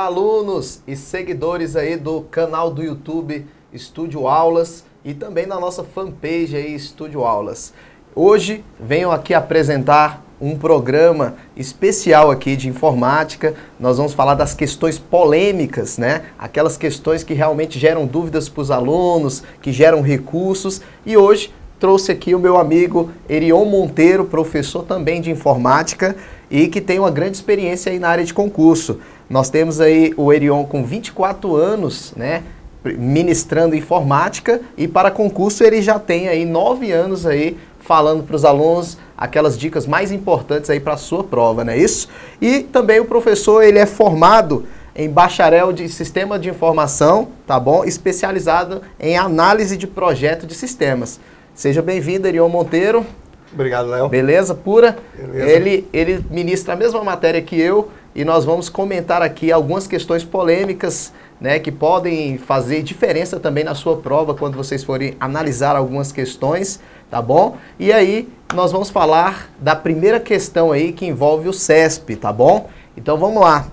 Olá, alunos e seguidores aí do canal do YouTube Estúdio Aulas e também na nossa fanpage aí Estúdio Aulas. Hoje venho aqui apresentar um programa especial aqui de informática. Nós vamos falar das questões polêmicas, né? Aquelas questões que realmente geram dúvidas para os alunos, que geram recursos. E hoje trouxe aqui o meu amigo Erion Monteiro, professor também de informática e que tem uma grande experiência aí na área de concurso. Nós temos aí o Erion com 24 anos, né, ministrando informática, e para concurso ele já tem aí 9 anos aí falando para os alunos aquelas dicas mais importantes aí para a sua prova, não é isso? E também o professor, ele é formado em bacharel de sistema de informação, tá bom? Especializado em análise de projeto de sistemas. Seja bem-vindo, Erion Monteiro. Obrigado, Léo. Beleza, pura? Beleza. Ele ministra a mesma matéria que eu e nós vamos comentar aqui algumas questões polêmicas, né, que podem fazer diferença também na sua prova quando vocês forem analisar algumas questões, tá bom? E aí nós vamos falar da primeira questão aí que envolve o CESP, tá bom? Então vamos lá.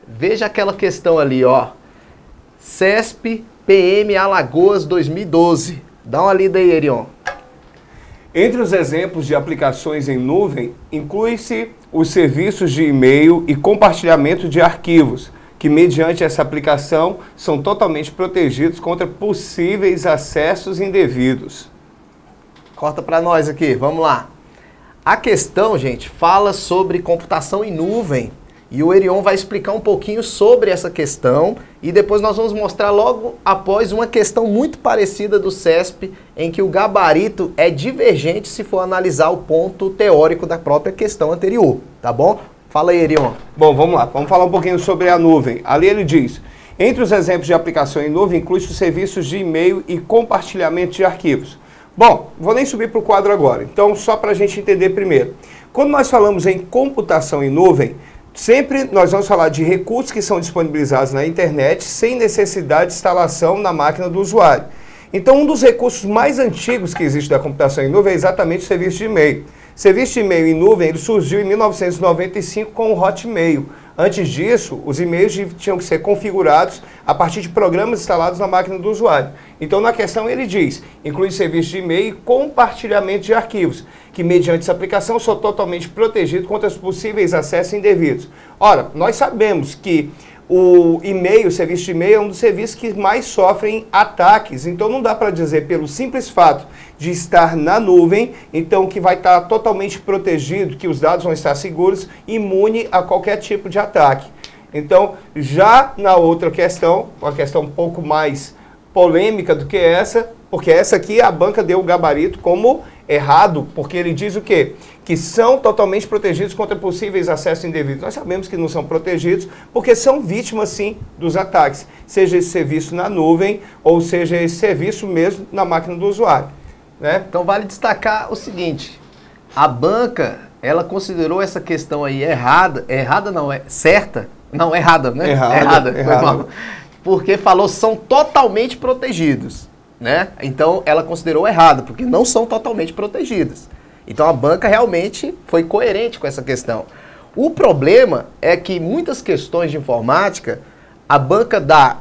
Veja aquela questão ali, ó. CESP PM Alagoas 2012. Dá uma lida aí, Erion. Entre os exemplos de aplicações em nuvem, inclui-se os serviços de e-mail e compartilhamento de arquivos, que mediante essa aplicação são totalmente protegidos contra possíveis acessos indevidos. Corta para nós aqui, vamos lá. A questão, gente, fala sobre computação em nuvem. E o Erion vai explicar um pouquinho sobre essa questão e depois nós vamos mostrar logo após uma questão muito parecida do CESP, em que o gabarito é divergente se for analisar o ponto teórico da própria questão anterior, tá bom? Fala aí, Erion. Bom, vamos lá, vamos falar um pouquinho sobre a nuvem. Ali ele diz, entre os exemplos de aplicação em nuvem, inclui-se os serviços de e-mail e compartilhamento de arquivos. Bom, vou nem subir para o quadro agora, então só para a gente entender primeiro. Quando nós falamos em computação em nuvem, sempre nós vamos falar de recursos que são disponibilizados na internet sem necessidade de instalação na máquina do usuário. Então, um dos recursos mais antigos que existe da computação em nuvem é exatamente o serviço de e-mail. O serviço de e-mail em nuvem ele surgiu em 1995 com o Hotmail. Antes disso, os e-mails tinham que ser configurados a partir de programas instalados na máquina do usuário. Então, na questão ele diz, inclui serviço de e-mail e compartilhamento de arquivos, que mediante essa aplicação são totalmente protegidos contra os possíveis acessos indevidos. Ora, nós sabemos que o e-mail, o serviço de e-mail é um dos serviços que mais sofrem ataques, então não dá para dizer pelo simples fato de estar na nuvem, então que vai estar totalmente protegido, que os dados vão estar seguros, imune a qualquer tipo de ataque. Então, já na outra questão, uma questão um pouco mais polêmica do que essa, porque essa aqui a banca deu o gabarito como errado, porque ele diz o quê? Que são totalmente protegidos contra possíveis acessos indevidos. Nós sabemos que não são protegidos porque são vítimas, sim, dos ataques. Seja esse serviço na nuvem ou seja esse serviço mesmo na máquina do usuário, né? Então vale destacar o seguinte, a banca, ela considerou essa questão aí errada, errada não, é certa, não, errada, né? Errada. Foi mal. Porque falou são totalmente protegidos, né? Então ela considerou errado, porque não são totalmente protegidos. Então a banca realmente foi coerente com essa questão. O problema é que muitas questões de informática, a banca dá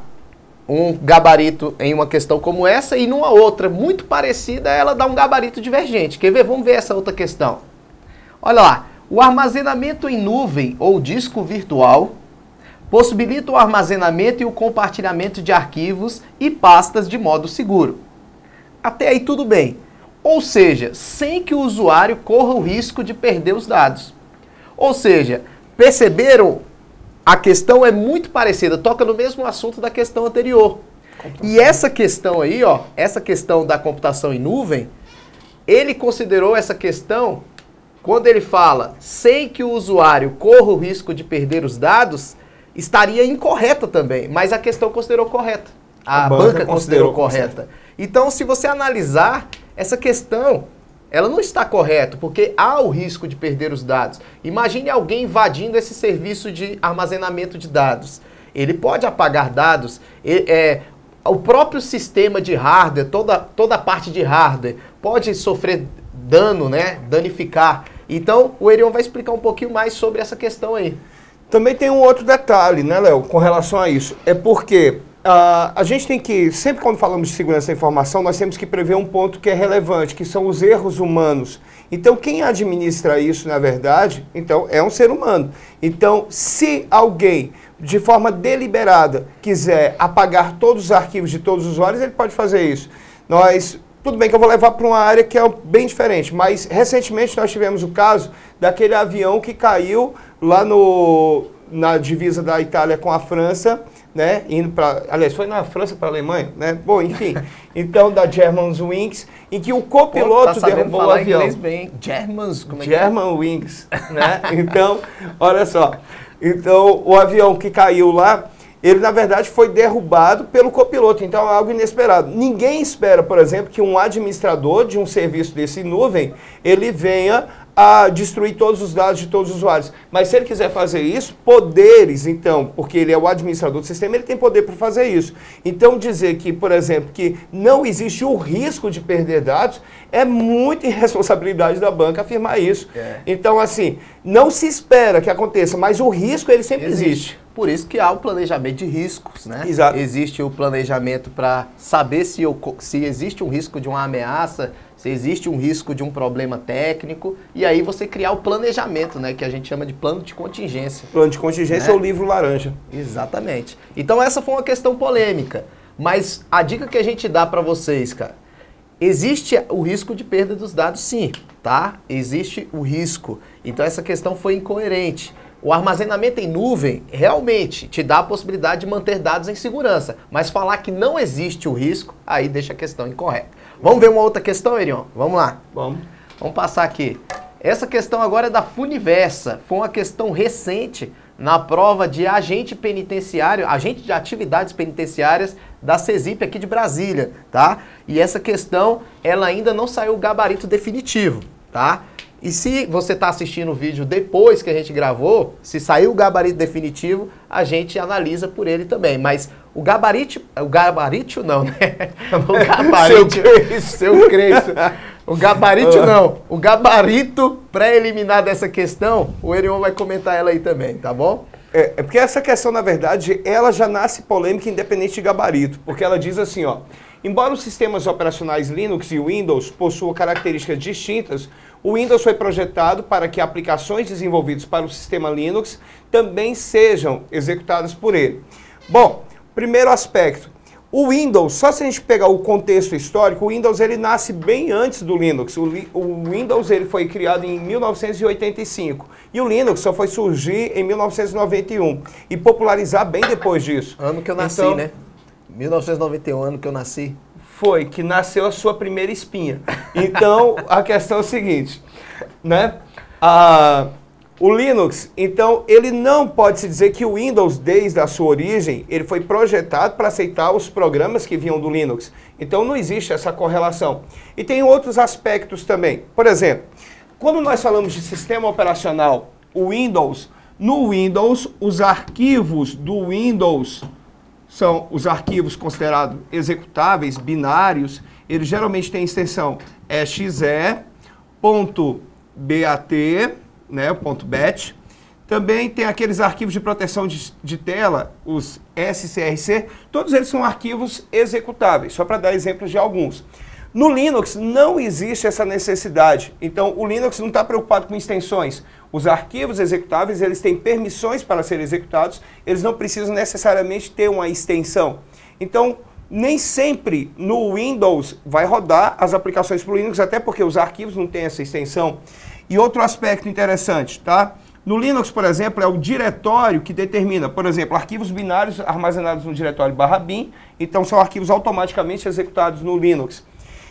um gabarito em uma questão como essa e numa outra muito parecida ela dá um gabarito divergente. Quer ver? Vamos ver essa outra questão. Olha lá, o armazenamento em nuvem ou disco virtual possibilita o armazenamento e o compartilhamento de arquivos e pastas de modo seguro. Até aí tudo bem. Ou seja, sem que o usuário corra o risco de perder os dados. Ou seja, perceberam? A questão é muito parecida, toca no mesmo assunto da questão anterior. E essa questão aí, ó, essa questão da computação em nuvem, ele considerou essa questão, quando ele fala sem que o usuário corra o risco de perder os dados, estaria incorreta também, mas a questão considerou correta. A banca considerou correta. Então, se você analisar, essa questão, ela não está correta, porque há o risco de perder os dados. Imagine alguém invadindo esse serviço de armazenamento de dados. Ele pode apagar dados, o próprio sistema de hardware, toda a parte de hardware, pode sofrer dano, né? Danificar. Então, o Erion vai explicar um pouquinho mais sobre essa questão aí. Também tem um outro detalhe, né, Léo, com relação a isso. É porque a gente tem que, sempre quando falamos de segurança da informação, nós temos que prever um ponto que é relevante, que são os erros humanos. Então, quem administra isso, na verdade, então, é um ser humano. Então, se alguém, de forma deliberada, quiser apagar todos os arquivos de todos os usuários, ele pode fazer isso. Tudo bem que eu vou levar para uma área que é bem diferente, mas recentemente nós tivemos o caso daquele avião que caiu lá na divisa da Itália com a França, né, indo para, aliás, foi na França para a Alemanha, né? Bom, enfim, então da Germanwings, em que o copiloto derrubou o avião. Inglês bem. Germanwings, né? Então, olha só. Então, o avião que caiu lá, ele, na verdade, foi derrubado pelo copiloto, então é algo inesperado. Ninguém espera, por exemplo, que um administrador de um serviço desse nuvem, ele venha a destruir todos os dados de todos os usuários. Mas se ele quiser fazer isso, poderes, então, porque ele é o administrador do sistema, ele tem poder para fazer isso. Então, dizer que, por exemplo, que não existe o risco de perder dados, é muita irresponsabilidade da banca afirmar isso. Então, assim, não se espera que aconteça, mas o risco, ele sempre existe. Por isso que há o planejamento de riscos, né? Exato. Existe o planejamento para saber se existe um risco de uma ameaça, se existe um risco de um problema técnico, e aí você criar o planejamento, né? Que a gente chama de plano de contingência. Plano de contingência, né? É o livro laranja. Exatamente. Então essa foi uma questão polêmica, mas a dica que a gente dá para vocês, cara, existe o risco de perda dos dados, sim, tá? Existe o risco. Então essa questão foi incoerente. O armazenamento em nuvem realmente te dá a possibilidade de manter dados em segurança, mas falar que não existe o risco, aí deixa a questão incorreta. Vamos ver uma outra questão, Erion? Vamos lá. Vamos passar aqui. Essa questão agora é da Funiversa. Foi uma questão recente na prova de agente penitenciário, agente de atividades penitenciárias da CESIP aqui de Brasília, tá? E essa questão, ela ainda não saiu o gabarito definitivo, tá? E se você está assistindo o vídeo depois que a gente gravou, se saiu o gabarito definitivo, a gente analisa por ele também. Mas o gabarito não, né? O gabarito, seu Crespo. O gabarito não. O gabarito pré-eliminar dessa questão, o Erion vai comentar ela aí também, tá bom? É porque essa questão, na verdade, ela já nasce polêmica independente de gabarito. Porque ela diz assim, ó, embora os sistemas operacionais Linux e Windows possuam características distintas, o Windows foi projetado para que aplicações desenvolvidas para o sistema Linux também sejam executadas por ele. Bom, primeiro aspecto, o Windows, só se a gente pegar o contexto histórico, o Windows ele nasce bem antes do Linux. O Windows ele foi criado em 1985 e o Linux só foi surgir em 1991 e popularizar bem depois disso. Ano que eu nasci, então, né? 1991, ano que eu nasci. Foi que nasceu a sua primeira espinha. Então, a questão é o seguinte, né? O Linux, então, ele não pode se dizer que o Windows, desde a sua origem, ele foi projetado para aceitar os programas que vinham do Linux. Então, não existe essa correlação. E tem outros aspectos também. Por exemplo, quando nós falamos de sistema operacional, o Windows, no Windows, os arquivos do Windows são os arquivos considerados executáveis, binários. Eles geralmente têm extensão exe.bat, né, .bat. Também tem aqueles arquivos de proteção de tela, os SCRC. Todos eles são arquivos executáveis, só para dar exemplos de alguns. No Linux não existe essa necessidade. Então, o Linux não está preocupado com extensões. Os arquivos executáveis, eles têm permissões para serem executados, eles não precisam necessariamente ter uma extensão. Então, nem sempre no Windows vai rodar as aplicações para o Linux, até porque os arquivos não têm essa extensão. E outro aspecto interessante, tá? No Linux, por exemplo, é o diretório que determina, por exemplo, arquivos binários armazenados no diretório /bin, então são arquivos automaticamente executados no Linux.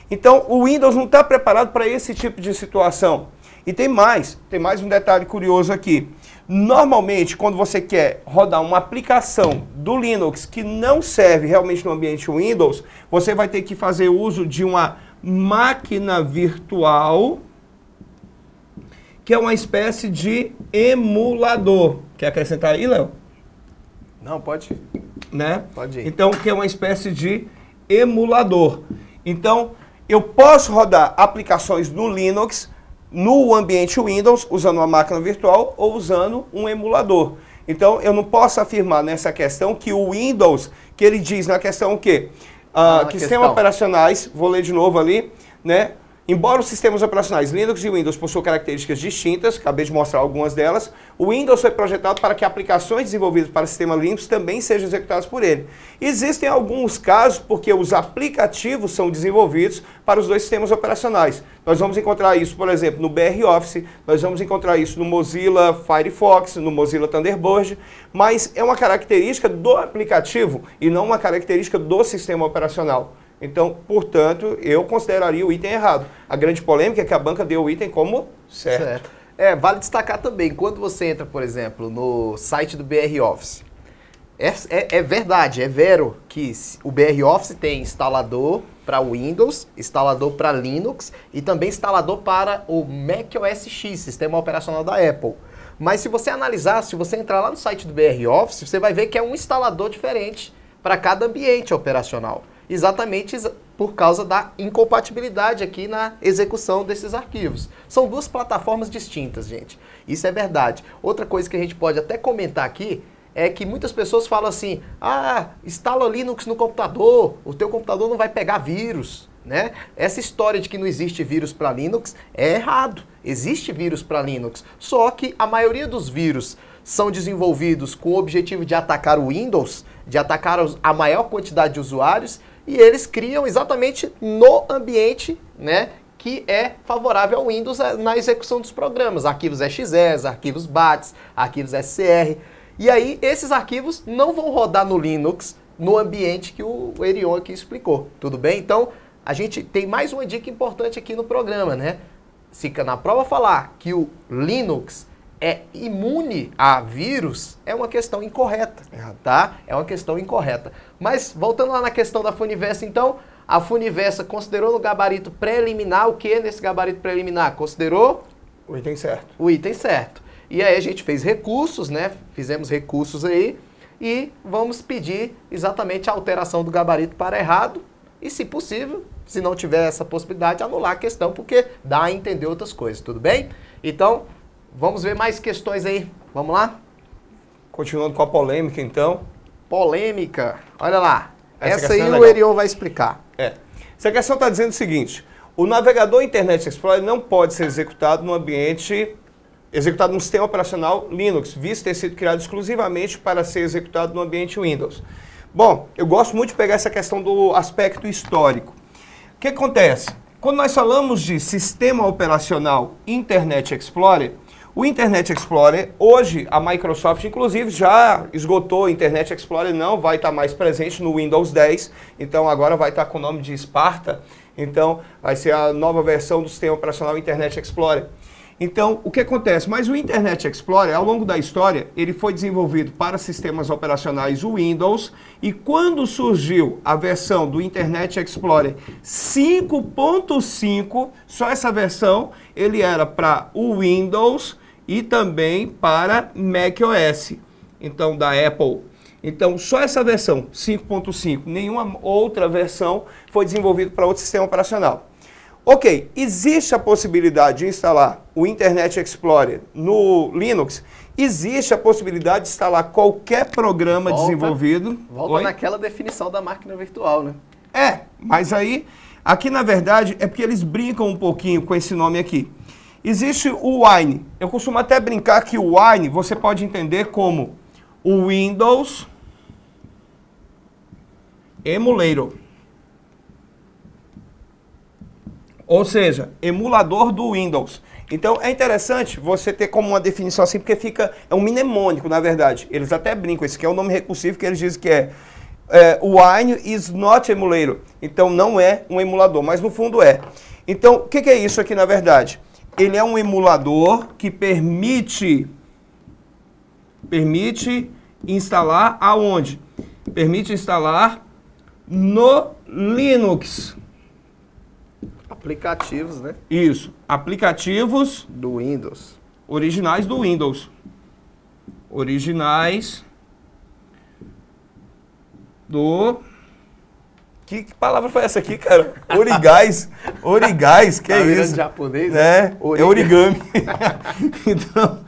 Então, o Windows não está preparado para esse tipo de situação. E tem mais um detalhe curioso aqui. Normalmente, quando você quer rodar uma aplicação do Linux que não serve realmente no ambiente Windows, você vai ter que fazer uso de uma máquina virtual, que é uma espécie de emulador. Quer acrescentar aí, Léo? Não, pode. Né? Pode ir. Então, que é uma espécie de emulador. Então, eu posso rodar aplicações no Linux, no ambiente Windows, usando uma máquina virtual ou usando um emulador. Então, eu não posso afirmar nessa questão que o Windows, que ele diz na questão o quê? Que sistemas operacionais, vou ler de novo ali, né? Embora os sistemas operacionais Linux e Windows possuam características distintas, acabei de mostrar algumas delas, o Windows foi projetado para que aplicações desenvolvidas para o sistema Linux também sejam executadas por ele. Existem alguns casos porque os aplicativos são desenvolvidos para os dois sistemas operacionais. Nós vamos encontrar isso, por exemplo, no BROffice, nós vamos encontrar isso no Mozilla Firefox, no Mozilla Thunderbird, mas é uma característica do aplicativo e não uma característica do sistema operacional. Então, portanto, eu consideraria o item errado. A grande polêmica é que a banca deu o item como certo. Vale destacar também, quando você entra, por exemplo, no site do BROffice, é verdade, é vero que o BROffice tem instalador para Windows, instalador para Linux e também instalador para o Mac OS X, sistema operacional da Apple. Mas se você analisar, se você entrar lá no site do BROffice, você vai ver que é um instalador diferente para cada ambiente operacional. Exatamente por causa da incompatibilidade aqui na execução desses arquivos. São duas plataformas distintas, gente. Isso é verdade. Outra coisa que a gente pode até comentar aqui é que muitas pessoas falam assim, instala Linux no computador, o teu computador não vai pegar vírus, né? Essa história de que não existe vírus para Linux é errado. Existe vírus para Linux, só que a maioria dos vírus são desenvolvidos com o objetivo de atacar o Windows, de atacar a maior quantidade de usuários, e eles criam exatamente no ambiente, né, que é favorável ao Windows na execução dos programas. Arquivos EXE, arquivos BATS, arquivos SCR. E aí esses arquivos não vão rodar no Linux, no ambiente que o Erion aqui explicou. Tudo bem? Então, a gente tem mais uma dica importante aqui no programa, né? Se na prova falar que o Linux é imune a vírus, é uma questão incorreta, tá? É uma questão incorreta. Mas, voltando lá na questão da Funiversa, então, a Funiversa considerou no gabarito preliminar o que nesse gabarito preliminar? Considerou? O item certo. O item certo. E aí a gente fez recursos, né? Fizemos recursos aí e vamos pedir exatamente a alteração do gabarito para errado e, se possível, se não tiver essa possibilidade, anular a questão, porque dá a entender outras coisas, tudo bem? Então, vamos ver mais questões aí. Vamos lá? Continuando com a polêmica, então. Polêmica. Olha lá. Essa aí o Erion vai explicar. Essa questão está dizendo o seguinte. O navegador Internet Explorer não pode ser executado no ambiente, executado no sistema operacional Linux, visto ter sido criado exclusivamente para ser executado no ambiente Windows. Bom, eu gosto muito de pegar essa questão do aspecto histórico. O que acontece? Quando nós falamos de sistema operacional Internet Explorer, o Internet Explorer, hoje a Microsoft inclusive já esgotou o Internet Explorer, não vai estar mais presente no Windows 10, então agora vai estar com o nome de Sparta, então vai ser a nova versão do sistema operacional Internet Explorer. Então, o que acontece? Mas o Internet Explorer, ao longo da história, ele foi desenvolvido para sistemas operacionais Windows, e quando surgiu a versão do Internet Explorer 5.5, só essa versão, ele era para o Windows e também para macOS, então da Apple. Então, só essa versão 5.5, nenhuma outra versão foi desenvolvida para outro sistema operacional. Ok, existe a possibilidade de instalar o Internet Explorer no Linux? Existe a possibilidade de instalar qualquer programa desenvolvido. Volta naquela definição da máquina virtual, né? Mas aí, aqui na verdade, é porque eles brincam um pouquinho com esse nome aqui. Existe o Wine. Eu costumo até brincar que o Wine você pode entender como o Windows Emulator. Ou seja, emulador do Windows. Então é interessante você ter como uma definição assim, porque é um mnemônico, na verdade. Eles até brincam, esse aqui é o nome recursivo que eles dizem que Wine is not emulator. Então não é um emulador, mas no fundo é. Então o que é isso aqui na verdade? Ele é um emulador que permite instalar aonde? Permite instalar no Linux. Aplicativos, né? Isso. Aplicativos do Windows. Originais do Windows. Originais do... Que palavra foi essa aqui, cara? Origais. Origais, que é isso? Japonês, né? É origami. Então,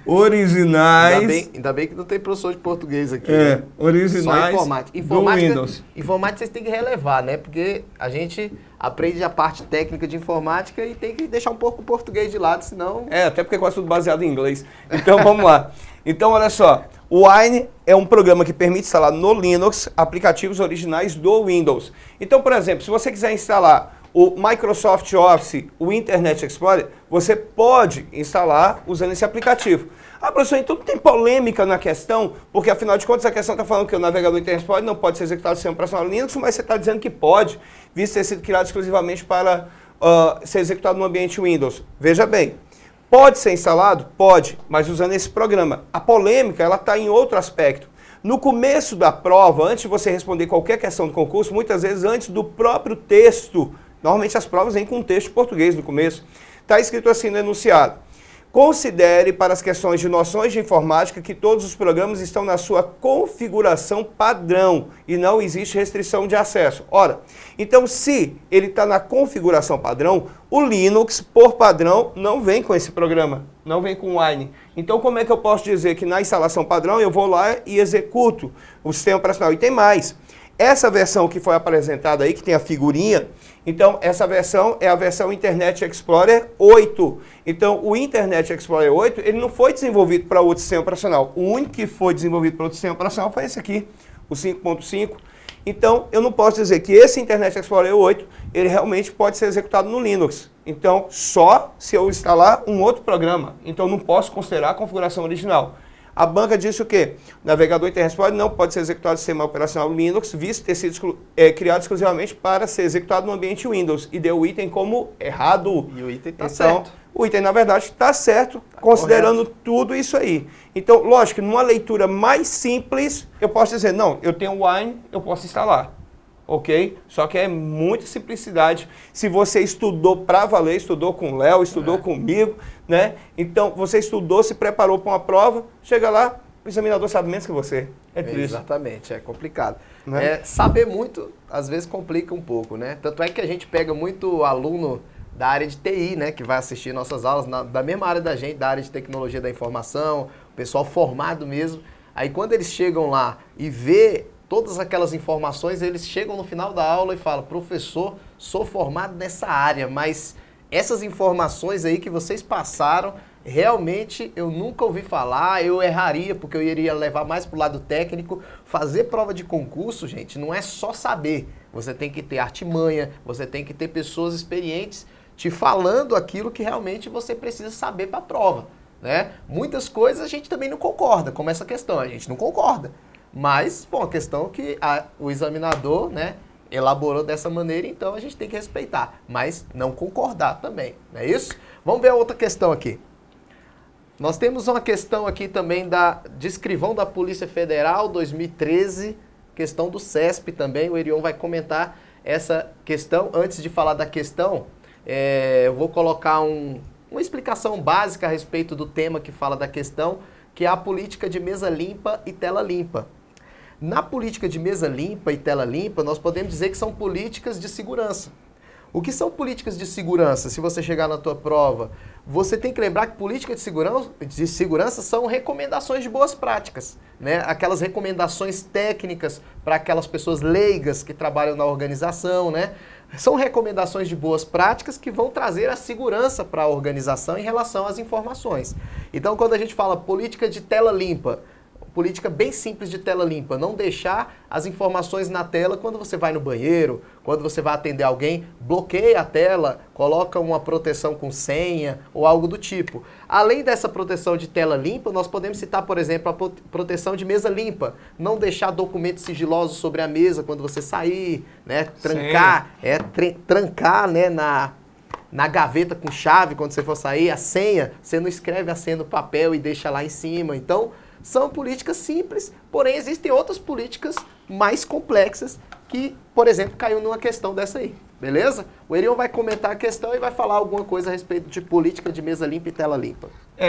originais... Ainda bem que não tem professor de português aqui. Né? Originais só informática. Do Windows. Informática vocês têm que relevar, né? Porque a gente aprende a parte técnica de informática e tem que deixar um pouco o português de lado, senão... até porque é quase tudo baseado em inglês. Então, vamos lá. Então, olha só. O Wine é um programa que permite instalar no Linux aplicativos originais do Windows. Então, por exemplo, se você quiser instalar o Microsoft Office, o Internet Explorer, você pode instalar usando esse aplicativo. Ah, professor, então não tem polêmica na questão, porque afinal de contas a questão está falando que o navegador Internet Explorer não pode ser executado no sistema operacional Linux, mas você está dizendo que pode, visto ter sido criado exclusivamente para ser executado no ambiente Windows. Veja bem, pode ser instalado? Pode, mas usando esse programa. A polêmica ela está em outro aspecto. No começo da prova, antes de você responder qualquer questão do concurso, muitas vezes antes do próprio texto, normalmente as provas vêm com um texto em português no começo, está escrito assim no enunciado. Considere para as questões de noções de informática que todos os programas estão na sua configuração padrão e não existe restrição de acesso. Ora, então se ele está na configuração padrão, o Linux, por padrão, não vem com esse programa, não vem com o Wine. Então como é que eu posso dizer que na instalação padrão eu vou lá e executo o sistema operacional? E tem mais. Essa versão que foi apresentada aí, que tem a figurinha, então essa versão é a versão Internet Explorer 8. Então o Internet Explorer 8, ele não foi desenvolvido para outro sistema operacional. O único que foi desenvolvido para outro sistema operacional foi esse aqui, o 5.5. Então eu não posso dizer que esse Internet Explorer 8, ele realmente pode ser executado no Linux. Então só se eu instalar um outro programa. Então não posso considerar a configuração original. A banca disse o quê? O navegador Internet Explorer não pode ser executado no sistema operacional Linux, visto ter sido criado exclusivamente para ser executado no ambiente Windows. E deu o item como errado. E o item está certo. O item, na verdade, está certo, considerando tudo isso aí. Então, lógico, numa leitura mais simples, eu posso dizer, não, eu tenho o Wine, eu posso instalar. Ok? Só que é muita simplicidade. Se você estudou para valer, estudou com o Léo, estudou comigo, né? Então, você estudou, se preparou para uma prova, chega lá, o examinador sabe menos que você. É triste. Exatamente, é complicado. Né? Saber muito, às vezes, complica um pouco, né? Tanto é que a gente pega muito aluno da área de TI, né? Que vai assistir nossas aulas, da mesma área da gente, da área de tecnologia da informação, o pessoal formado mesmo. Aí, quando eles chegam lá e vê todas aquelas informações, eles chegam no final da aula e falam, professor, sou formado nessa área, mas essas informações aí que vocês passaram, realmente eu nunca ouvi falar, eu erraria, porque eu iria levar mais para o lado técnico. Fazer prova de concurso, gente, não é só saber. Você tem que ter artimanha, você tem que ter pessoas experientes te falando aquilo que realmente você precisa saber para a prova, né? Muitas coisas a gente também não concorda, como essa questão, a gente não concorda. Mas, bom, a questão que o examinador, né, elaborou dessa maneira, então a gente tem que respeitar, mas não concordar também, não é isso? Vamos ver a outra questão aqui. Nós temos uma questão aqui também de escrivão da Polícia Federal, 2013, questão do CESP também, o Erion vai comentar essa questão. Antes de falar da questão, eu vou colocar uma explicação básica a respeito do tema que fala da questão, que é a política de mesa limpa e tela limpa. Na política de mesa limpa e tela limpa, nós podemos dizer que são políticas de segurança. O que são políticas de segurança? Se você chegar na tua prova, você tem que lembrar que políticas de segurança são recomendações de boas práticas, né? Aquelas recomendações técnicas para aquelas pessoas leigas que trabalham na organização, né? São recomendações de boas práticas que vão trazer a segurança para a organização em relação às informações. Então, quando a gente fala política de tela limpa, política bem simples de tela limpa, não deixar as informações na tela quando você vai no banheiro, quando você vai atender alguém, bloqueia a tela, coloca uma proteção com senha ou algo do tipo. Além dessa proteção de tela limpa, nós podemos citar, por exemplo, a proteção de mesa limpa, não deixar documentos sigilosos sobre a mesa quando você sair, né? Trancar, né, na gaveta com chave quando você for sair, a senha, você não escreve a senha no papel e deixa lá em cima. Então, são políticas simples, porém existem outras políticas mais complexas que, por exemplo, caiu numa questão dessa aí, beleza? O Erion vai comentar a questão e vai falar alguma coisa a respeito de política de mesa limpa e tela limpa.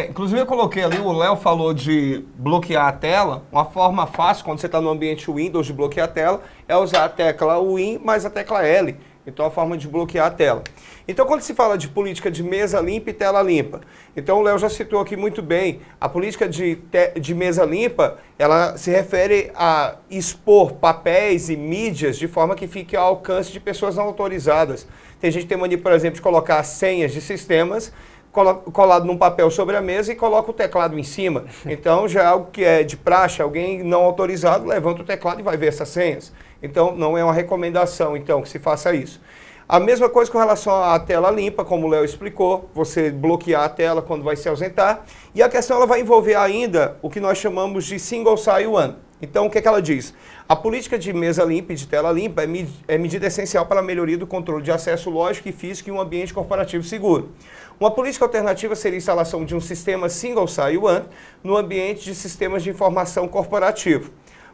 Inclusive eu coloquei ali, o Léo falou de bloquear a tela. Uma forma fácil, quando você está no ambiente Windows de bloquear a tela, é usar a tecla Win mais a tecla L. Então, a forma de bloquear a tela. Então, quando se fala de política de mesa limpa e tela limpa, então o Léo já citou aqui muito bem, a política de mesa limpa, ela se refere a expor papéis e mídias de forma que fique ao alcance de pessoas não autorizadas. Tem gente que tem mania, por exemplo, de colocar senhas de sistemas colado num papel sobre a mesa e coloca o teclado em cima. Então, já é algo que é de praxe, alguém não autorizado levanta o teclado e vai ver essas senhas. Então, não é uma recomendação, então, que se faça isso. A mesma coisa com relação à tela limpa, como o Léo explicou, você bloquear a tela quando vai se ausentar. E a questão ela vai envolver ainda o que nós chamamos de single sign-on. Então, o que é que ela diz? A política de mesa limpa e de tela limpa é medida essencial para a melhoria do controle de acesso lógico e físico em um ambiente corporativo seguro. Uma política alternativa seria a instalação de um sistema single sign-on no ambiente de sistemas de informação corporativo.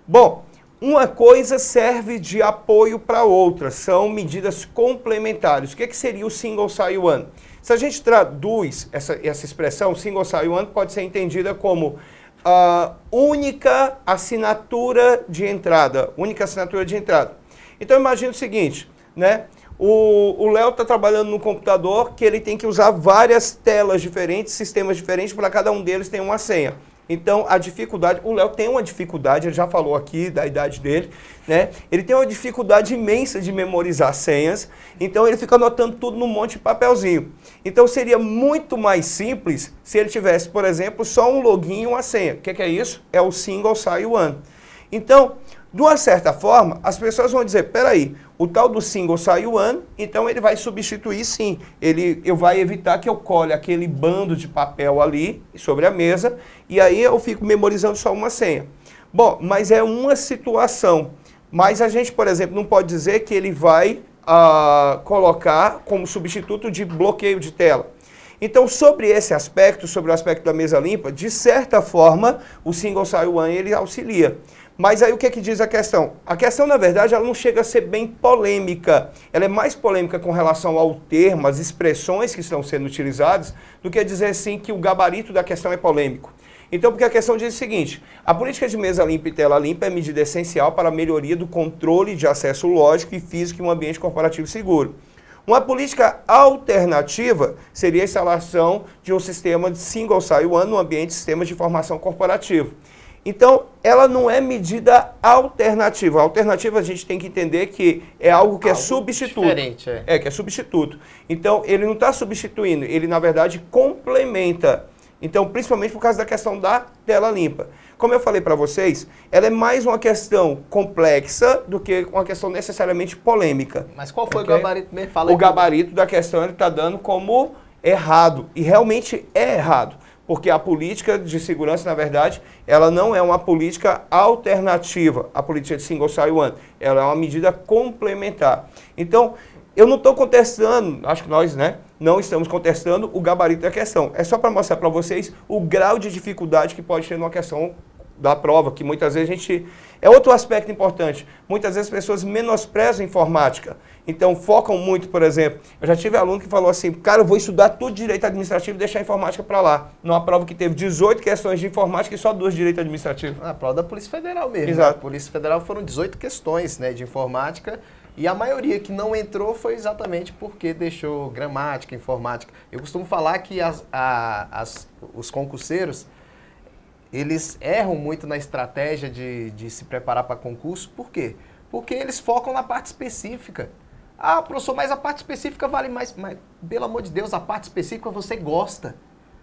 Bom, uma coisa serve de apoio para outra, são medidas complementares. O que seria o single sign-on? Se a gente traduz essa expressão, single sign-on pode ser entendida como única assinatura de entrada. Então imagine o seguinte, né? O Léo está trabalhando no computador que ele tem que usar várias telas diferentes, sistemas diferentes, para cada um deles tem uma senha. Então, a dificuldade, o Léo tem uma dificuldade, ele já falou aqui da idade dele, né? Ele tem uma dificuldade imensa de memorizar senhas, então ele fica anotando tudo num monte de papelzinho. Então, seria muito mais simples se ele tivesse, por exemplo, só um login e uma senha. O que é isso? É o single sign-on. Então, de uma certa forma, as pessoas vão dizer, peraí, o tal do single sign-on, então ele vai substituir sim, ele vai evitar que eu colhe aquele bando de papel ali sobre a mesa, e aí eu fico memorizando só uma senha. Bom, mas é uma situação, mas a gente, por exemplo, não pode dizer que ele vai colocar como substituto de bloqueio de tela. Então, sobre esse aspecto, sobre o aspecto da mesa limpa, de certa forma, o single sign-on ele auxilia. Mas aí o que é que diz a questão? A questão, na verdade, ela não chega a ser bem polêmica. Ela é mais polêmica com relação ao termo, às expressões que estão sendo utilizadas, do que dizer assim que o gabarito da questão é polêmico. Então, porque a questão diz o seguinte, a política de mesa limpa e tela limpa é medida essencial para a melhoria do controle de acesso lógico e físico em um ambiente corporativo seguro. Uma política alternativa seria a instalação de um sistema de single sign-on no ambiente de sistemas de informação corporativo. Então, ela não é medida alternativa. A alternativa a gente tem que entender que é algo que é substituto. Diferente, que é substituto. Então, ele não está substituindo, ele, na verdade, complementa. Então, principalmente por causa da questão da tela limpa. Como eu falei para vocês, ela é mais uma questão complexa do que uma questão necessariamente polêmica. Mas qual foi o gabarito mesmo? Fala o gabarito da questão ele está dando como errado. E realmente é errado. Porque a política de segurança, na verdade, ela não é uma política alternativa à política de single sign-on. Ela é uma medida complementar. Então, eu não estou contestando, acho que nós, né, não estamos contestando o gabarito da questão. É só para mostrar para vocês o grau de dificuldade que pode ter numa questão da prova, que muitas vezes a gente... É outro aspecto importante. Muitas vezes as pessoas menosprezam a informática. Então, focam muito, por exemplo... Eu já tive aluno que falou assim, cara, eu vou estudar tudo direito administrativo e deixar a informática para lá. Numa prova que teve 18 questões de informática e só 2 de direito administrativo. A prova da Polícia Federal mesmo. Exato. Né? A Polícia Federal foram 18 questões, né, de informática. E a maioria que não entrou foi exatamente porque deixou gramática, informática. Eu costumo falar que os concurseiros... eles erram muito na estratégia de se preparar para concurso. Por quê? Porque eles focam na parte específica. Ah, professor, mas a parte específica vale mais. Mas, pelo amor de Deus, a parte específica você gosta.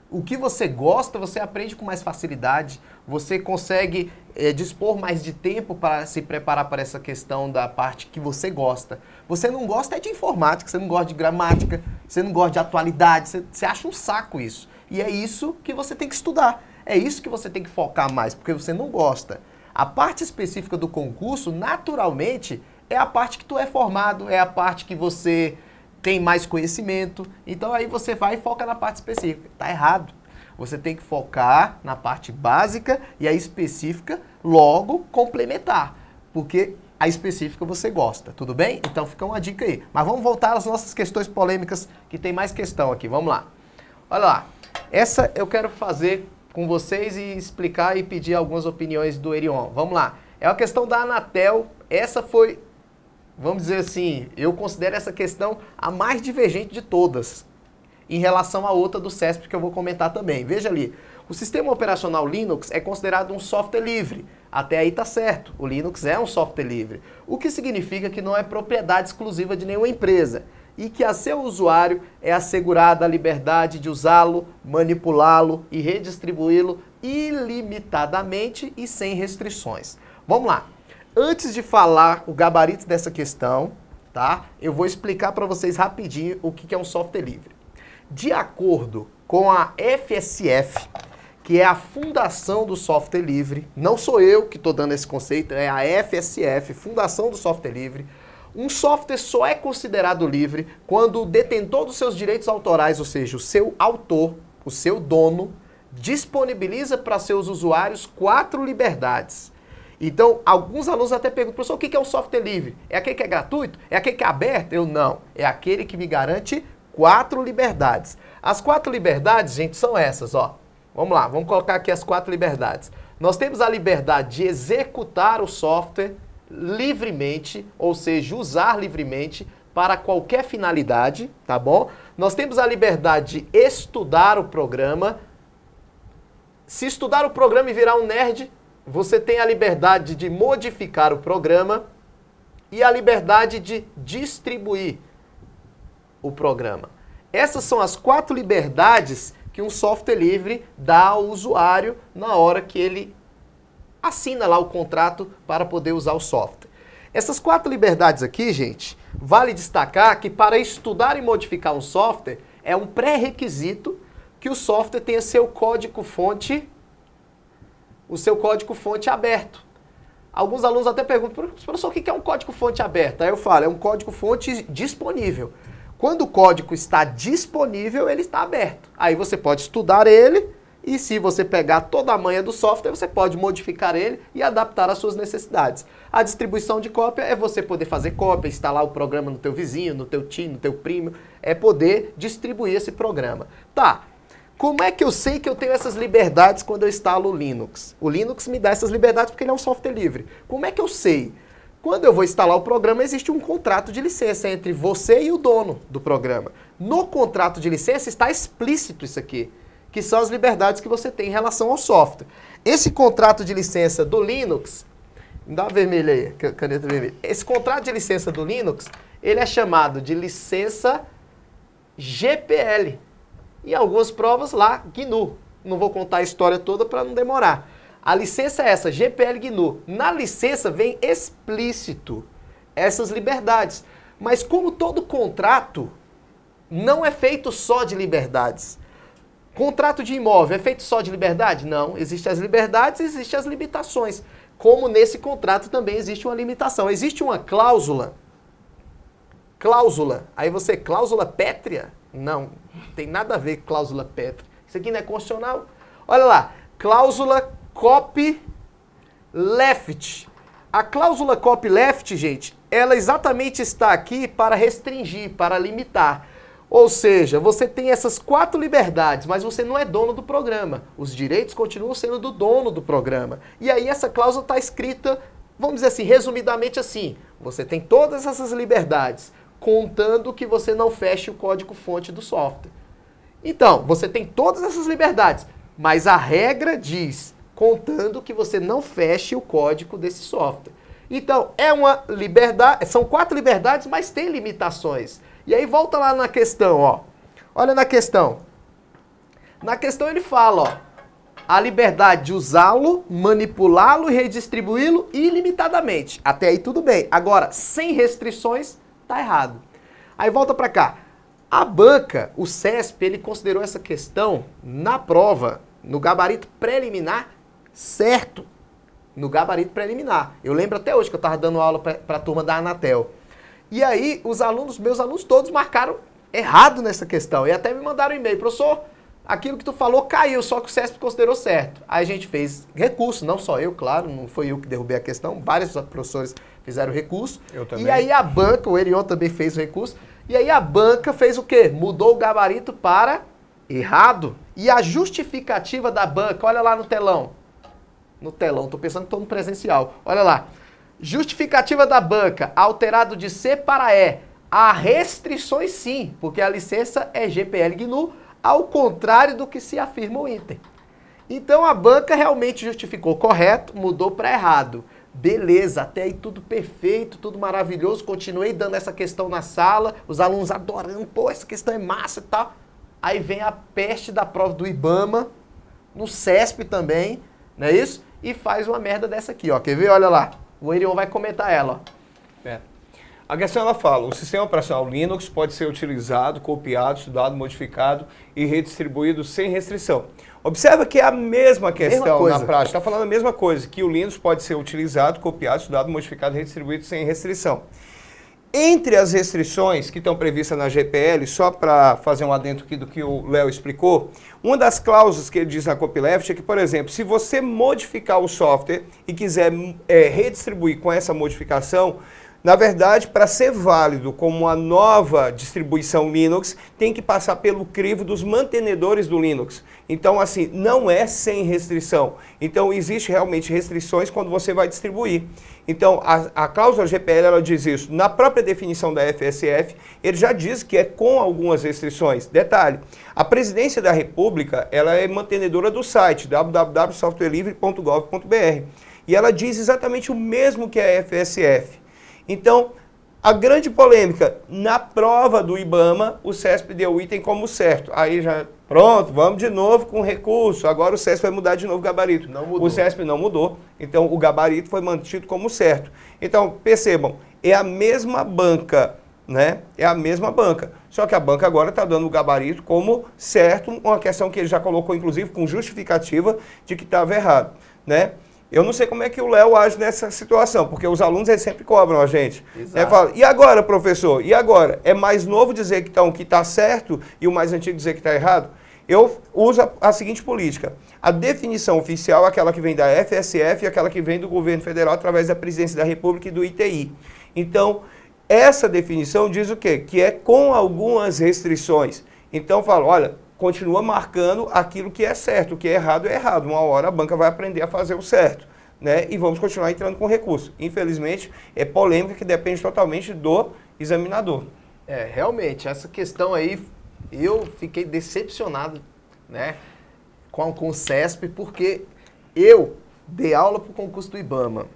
O que você gosta, você aprende com mais facilidade. Você consegue dispor mais de tempo para se preparar para essa questão da parte que você gosta. Você não gosta de informática, você não gosta de gramática, você não gosta de atualidade, você acha um saco isso. E é isso que você tem que estudar. É isso que você tem que focar mais, porque você não gosta. A parte específica do concurso, naturalmente, é a parte que tu é formado, é a parte que você tem mais conhecimento. Então aí você vai e foca na parte específica. Tá errado. Você tem que focar na parte básica e a específica logo complementar. Porque a específica você gosta, tudo bem? Então fica uma dica aí. Mas vamos voltar às nossas questões polêmicas, que tem mais questão aqui. Vamos lá. Olha lá. Essa eu quero fazer com vocês e explicar e pedir algumas opiniões do Erion. Vamos lá. É uma questão da Anatel. Essa foi vamos dizer assim, eu considero essa questão a mais divergente de todas, em relação à outra do CESP que eu vou comentar também. Veja ali, o sistema operacional Linux é considerado um software livre. Até aí tá certo, o Linux é um software livre, o que significa que não é propriedade exclusiva de nenhuma empresa e que a seu usuário é assegurada a liberdade de usá-lo, manipulá-lo e redistribuí-lo ilimitadamente e sem restrições. Vamos lá. Antes de falar o gabarito dessa questão, tá? Eu vou explicar para vocês rapidinho o que é um software livre. De acordo com a FSF, que é a Fundação do Software Livre, não sou eu que estou dando esse conceito, é a FSF, Fundação do Software Livre, um software só é considerado livre quando o detentor dos seus direitos autorais, ou seja, o seu autor, o seu dono, disponibiliza para seus usuários 4 liberdades. Então, alguns alunos até perguntam, professor, o que é um software livre? É aquele que é gratuito? É aquele que é aberto? Eu não. É aquele que me garante 4 liberdades. As 4 liberdades, gente, são essas, ó. Vamos lá, vamos colocar aqui as 4 liberdades. Nós temos a liberdade de executar o software livremente, ou seja, usar livremente para qualquer finalidade, tá bom? Nós temos a liberdade de estudar o programa. Se estudar o programa e virar um nerd, você tem a liberdade de modificar o programa e a liberdade de distribuir o programa. Essas são as 4 liberdades que um software livre dá ao usuário na hora que ele assina lá o contrato para poder usar o software. Essas 4 liberdades aqui, gente, vale destacar que para estudar e modificar um software é um pré-requisito que o software tenha seu código-fonte, o seu código-fonte aberto. Alguns alunos até perguntam, professor, o que é um código-fonte aberto? Aí eu falo, é um código-fonte disponível. Quando o código está disponível, ele está aberto. Aí você pode estudar ele e se você pegar toda a manha do software, você pode modificar ele e adaptar às suas necessidades. A distribuição de cópia é você poder fazer cópia, instalar o programa no teu vizinho, no teu tio, no teu primo, é poder distribuir esse programa. Tá, como é que eu sei que eu tenho essas liberdades quando eu instalo o Linux? O Linux me dá essas liberdades porque ele é um software livre. Como é que eu sei? Quando eu vou instalar o programa, existe um contrato de licença entre você e o dono do programa. No contrato de licença está explícito isso aqui, que são as liberdades que você tem em relação ao software. Esse contrato de licença do Linux, me dá uma vermelha aí, caneta vermelha. Esse contrato de licença do Linux, ele é chamado de licença GPL. Em algumas provas lá, GNU. Não vou contar a história toda para não demorar. A licença é essa, GPL GNU. Na licença vem explícito essas liberdades. Mas como todo contrato não é feito só de liberdades. Contrato de imóvel é feito só de liberdade? Não. Existem as liberdades e existem as limitações. Como nesse contrato também existe uma limitação. Existe uma cláusula. Cláusula. Aí você, cláusula pétrea? Não. Tem nada a ver com cláusula pétrea. Isso aqui não é constitucional. Olha lá. Cláusula copyleft. A cláusula copyleft, gente, ela exatamente está aqui para restringir, para limitar. Ou seja, você tem essas 4 liberdades, mas você não é dono do programa. Os direitos continuam sendo do dono do programa. E aí essa cláusula está escrita, vamos dizer assim, resumidamente assim. Você tem todas essas liberdades, contando que você não feche o código-fonte do software. Então, você tem todas essas liberdades, mas a regra diz, contando que você não feche o código desse software. Então, é uma liberdade, são 4 liberdades, mas tem limitações. E aí volta lá na questão, ó. Olha na questão. Na questão ele fala, ó, a liberdade de usá-lo, manipulá-lo e redistribuí-lo ilimitadamente. Até aí tudo bem. Agora, sem restrições, tá errado. Aí volta para cá. A banca, o CESP, ele considerou essa questão na prova, no gabarito preliminar, certo. No gabarito preliminar. Eu lembro até hoje que eu estava dando aula para a turma da Anatel. E aí, os alunos, meus alunos todos marcaram errado nessa questão. E até me mandaram um e-mail. Professor, aquilo que tu falou caiu, só que o CESP considerou certo. Aí a gente fez recurso, não só eu, claro, não foi eu que derrubei a questão. Vários professores fizeram recurso. Eu também. E aí a banca, o Erion também fez o recurso. E aí a banca fez o quê? Mudou o gabarito para errado. E a justificativa da banca, olha lá no telão. No telão, tô pensando que estou no presencial. Olha lá. Justificativa da banca, alterado de C para E. Há restrições sim, porque a licença é GPL-GNU, ao contrário do que se afirma o item. Então a banca realmente justificou correto, mudou para errado. Beleza, até aí tudo perfeito, tudo maravilhoso, continuei dando essa questão na sala, os alunos adorando, pô, essa questão é massa e tal. Aí vem a peste da prova do IBAMA, no CESP também, não é isso? E faz uma merda dessa aqui, ó, quer ver? Olha lá, o Erion vai comentar ela, ó. A questão ela fala, o sistema operacional Linux pode ser utilizado, copiado, estudado, modificado e redistribuído sem restrição. Observa que é a mesma questão na prática, está falando a mesma coisa, que o Linux pode ser utilizado, copiado, estudado, modificado e redistribuído sem restrição. Entre as restrições que estão previstas na GPL, só para fazer um adendo aqui do que o Léo explicou, uma das cláusulas que ele diz na copyleft é que, por exemplo, se você modificar o software e quiser redistribuir com essa modificação, na verdade, para ser válido como uma nova distribuição Linux, tem que passar pelo crivo dos mantenedores do Linux. Então, assim, não é sem restrição. Então, existe realmente restrições quando você vai distribuir. Então, a cláusula GPL, ela diz isso. Na própria definição da FSF, ele já diz que é com algumas restrições. Detalhe, a Presidência da República, ela é mantenedora do site www.softwarelivre.gov.br e ela diz exatamente o mesmo que a FSF. Então, a grande polêmica, na prova do IBAMA, o CESP deu o item como certo. Aí já, pronto, vamos de novo com recurso. Agora o CESP vai mudar de novo o gabarito. Não mudou. O CESP não mudou, então o gabarito foi mantido como certo. Então, percebam, é a mesma banca, né? É a mesma banca. Só que a banca agora está dando o gabarito como certo, uma questão que ele já colocou, inclusive, com justificativa de que estava errado, né? Eu não sei como é que o Léo age nessa situação, porque os alunos eles sempre cobram a gente. Fala, e agora, professor? E agora? É mais novo dizer que está certo e o mais antigo dizer que está errado? Eu uso a seguinte política. A definição oficial é aquela que vem da FSF e aquela que vem do governo federal através da Presidência da República e do ITI. Então, essa definição diz o quê? Que é com algumas restrições. Então, falo, olha, continua marcando aquilo que é certo, o que é errado é errado. Uma hora a banca vai aprender a fazer o certo, né? E vamos continuar entrando com recurso. Infelizmente, é polêmica que depende totalmente do examinador. Realmente, essa questão aí, eu fiquei decepcionado, né, com o CESP, porque eu dei aula para o concurso do IBAMA,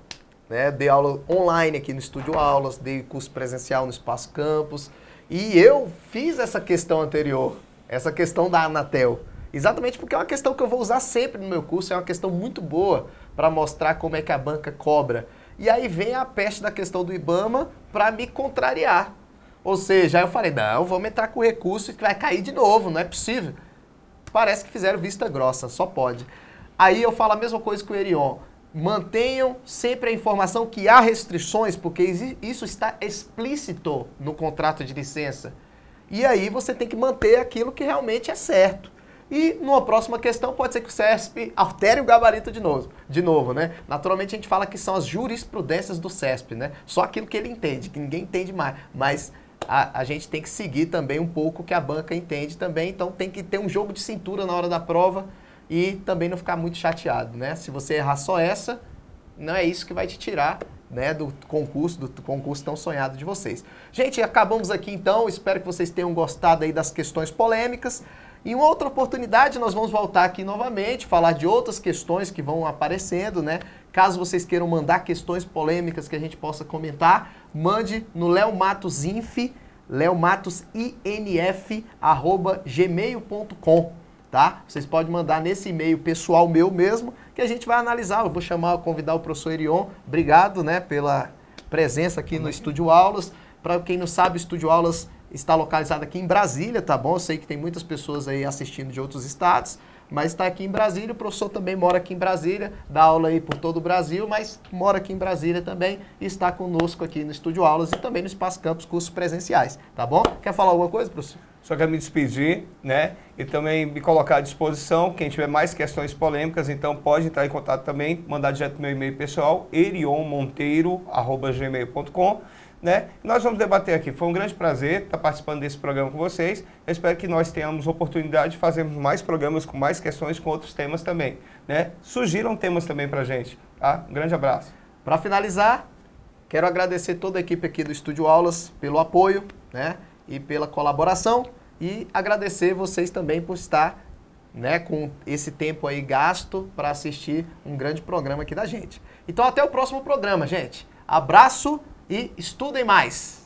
né? Dei aula online aqui no Estúdio Aulas, dei curso presencial no Espaço Campus, e eu fiz essa questão anterior, essa questão da Anatel, exatamente porque é uma questão que eu vou usar sempre no meu curso, é uma questão muito boa para mostrar como é que a banca cobra. E aí vem a peste da questão do IBAMA para me contrariar. Ou seja, aí eu falei, não, vamos entrar com o recurso que vai cair de novo, não é possível. Parece que fizeram vista grossa, só pode. Aí eu falo a mesma coisa que o Erion, mantenham sempre a informação que há restrições, porque isso está explícito no contrato de licença. E aí você tem que manter aquilo que realmente é certo. E numa próxima questão pode ser que o CESP altere o gabarito de novo, né? Naturalmente a gente fala que são as jurisprudências do CESP, né? Só aquilo que ele entende, que ninguém entende mais. Mas a gente tem que seguir também um pouco o que a banca entende também, então tem que ter um jogo de cintura na hora da prova e também não ficar muito chateado, né? Se você errar só essa, não é isso que vai te tirar, né, do concurso tão sonhado de vocês. Gente, acabamos aqui então, espero que vocês tenham gostado aí das questões polêmicas. Em uma outra oportunidade nós vamos voltar aqui novamente, falar de outras questões que vão aparecendo, né? Caso vocês queiram mandar questões polêmicas que a gente possa comentar, mande no leomatosinf@gmail.com, tá? Vocês podem mandar nesse e-mail pessoal meu mesmo, que a gente vai analisar. Eu vou convidar o professor Erion. Obrigado, né, pela presença aqui no Estúdio Aulas. Para quem não sabe, o Estúdio Aulas está localizado aqui em Brasília, tá bom? Eu sei que tem muitas pessoas aí assistindo de outros estados, mas está aqui em Brasília. O professor também mora aqui em Brasília, dá aula aí por todo o Brasil, mas mora aqui em Brasília também e está conosco aqui no Estúdio Aulas e também no Espaço Campus, cursos presenciais, tá bom? Quer falar alguma coisa, professor? Só quero me despedir, né? E também me colocar à disposição. Quem tiver mais questões polêmicas, então pode entrar em contato também, mandar direto no meu e-mail pessoal, erionmonteiro@gmail.com. Né? Nós vamos debater aqui. Foi um grande prazer estar participando desse programa com vocês. Eu espero que nós tenhamos oportunidade de fazermos mais programas com mais questões, com outros temas também, né? Sugiram temas também para a gente, tá? Um grande abraço. Para finalizar, Quero agradecer toda a equipe aqui do Estúdio Aulas pelo apoio, né, e pela colaboração, e agradecer vocês também por estar, né, com esse tempo aí gasto para assistir um grande programa aqui da gente. Então até o próximo programa, gente. Abraço e estudem mais!